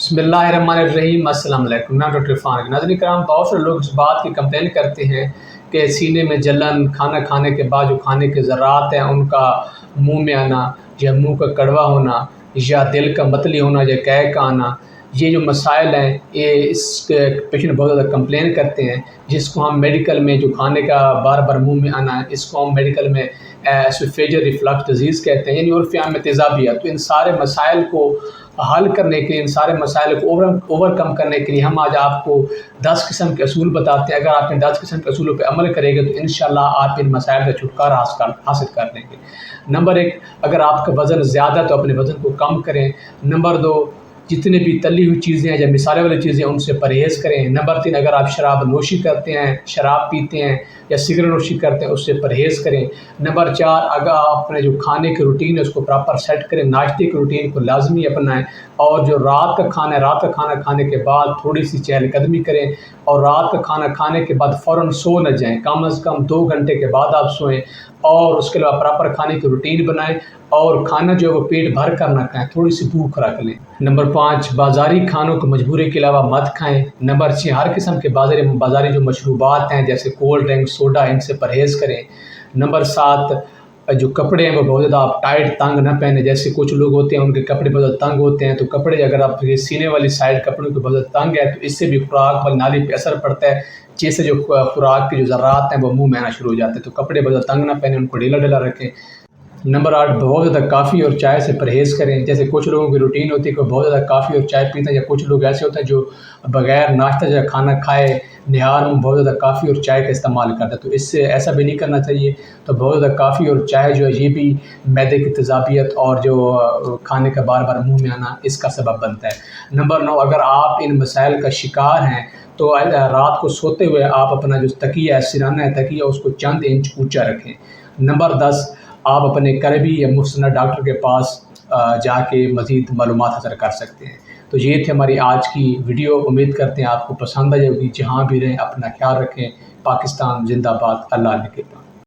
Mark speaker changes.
Speaker 1: بسم اللہ الرحمن الرحیم۔ السلام علیکم۔ میں ڈاکٹر عرفان۔ ناظرین کرام، بہت سے لوگ اس بات کی کمپلین کرتے ہیں کہ سینے میں جلن، کھانا کھانے کے بعد جو کھانے کے ذرات ہیں ان کا منہ میں آنا، یا منہ کا کڑوا ہونا، یا دل کا متلی ہونا، یا قے کا آنا، یہ جو مسائل ہیں یہ اس کے پیشنٹ بہت زیادہ کمپلین کرتے ہیں، جس کو ہم میڈیکل میں جو کھانے کا بار بار منہ میں آنا ہے اس کو ہم میڈیکل میں اسوفیجل ریفلکس ڈیزیز کہتے ہیں، یعنی عرفی عام میں تیزابیت۔ تو ان سارے مسائل کو حل کرنے کے لیے، ان سارے مسائل کو اوور کم کرنے کے لیے ہم آج آپ کو 10 قسم کے اصول بتاتے ہیں۔ اگر آپ ان 10 قسم کے اصولوں پہ عمل کریں گے تو انشاءاللہ آپ ان مسائل سے چھٹکارا حاصل کر لیں گے۔ نمبر 1، اگر آپ کا وزن زیادہ ہے تو اپنے وزن کو کم کریں۔ نمبر 2، جتنے بھی تلی ہوئی چیزیں ہیں یا مسالے والی چیزیں ہیں ان سے پرہیز کریں۔ نمبر 3، اگر آپ شراب نوشی کرتے ہیں، شراب پیتے ہیں یا سگریٹ نوشی کرتے ہیں اس سے پرہیز کریں۔ نمبر 4، اگر آپ اپنے جو کھانے کی روٹین ہے اس کو پراپر سیٹ کریں، ناشتے کی روٹین کو لازمی اپنائیں، اور جو رات کا کھانا ہے، رات کا کھانا کھانے کے بعد تھوڑی سی چہل قدمی کریں، اور رات کا کھانا کھانے کے بعد فوراً سو نہ جائیں، کم از کم 2 گھنٹے کے بعد آپ سوئیں، اور اس کے علاوہ پراپر کھانے کی روٹین بنائیں، اور کھانا جو ہے وہ پیٹ بھر کر نہ کھائیں، تھوڑی سی بھوک رکھ لیں۔ نمبر 5، بازاری کھانوں کو مجبوری کے علاوہ مت کھائیں۔ نمبر 6، ہر قسم کے بازاری جو مشروبات ہیں جیسے کولڈ ڈرنک، سوڈا، ان سے پرہیز کریں۔ نمبر 7، جو کپڑے ہیں وہ بہت زیادہ آپ ٹائٹ تنگ نہ پہنیں، جیسے کچھ لوگ ہوتے ہیں ان کے کپڑے بہت زیادہ تنگ ہوتے ہیں، تو کپڑے اگر آپ کے سینے والی سائڈ کپڑوں کے بہت زیادہ تنگ ہے تو اس سے بھی خوراک والی نالی پہ اثر پڑتا ہے، جس سے جو خوراک کے جو ذرات ہیں وہ منہ میں آنا شروع ہو جاتے ہیں، تو کپڑے بہت زیادہ تنگ نہ پہنیں، ان کو ڈھیلا ڈھیلا رکھیں۔ نمبر 8، بہت زیادہ کافی اور چائے سے پرہیز کریں، جیسے کچھ لوگوں کی روٹین ہوتی ہے کہ بہت زیادہ کافی اور چائے پیتے ہیں، یا کچھ لوگ ایسے ہوتے ہیں جو بغیر ناشتہ یا کھانا کھائے نہار میں بہت زیادہ کافی اور چائے کا استعمال کرتے ہیں، تو اس سے ایسا بھی نہیں کرنا چاہیے۔ تو بہت زیادہ کافی اور چائے جو ہے یہ بھی معدے کی تیزابیت اور جو کھانے کا بار بار منہ میں آنا اس کا سبب بنتا ہے۔ نمبر 9، اگر آپ ان مسائل کا شکار ہیں تو رات کو سوتے ہوئے آپ اپنا جو تکیہ ہے، سرانہ ہے تکیہ، اس کو چند انچ اونچا رکھیں۔ نمبر 10، آپ اپنے قریبی یا مستند ڈاکٹر کے پاس جا کے مزید معلومات حاصل کر سکتے ہیں۔ تو یہ تھی ہماری آج کی ویڈیو، امید کرتے ہیں آپ کو پسند آ جائے گی۔ جہاں بھی رہیں اپنا خیال رکھیں۔ پاکستان زندہ باد، اللہ نگہبان۔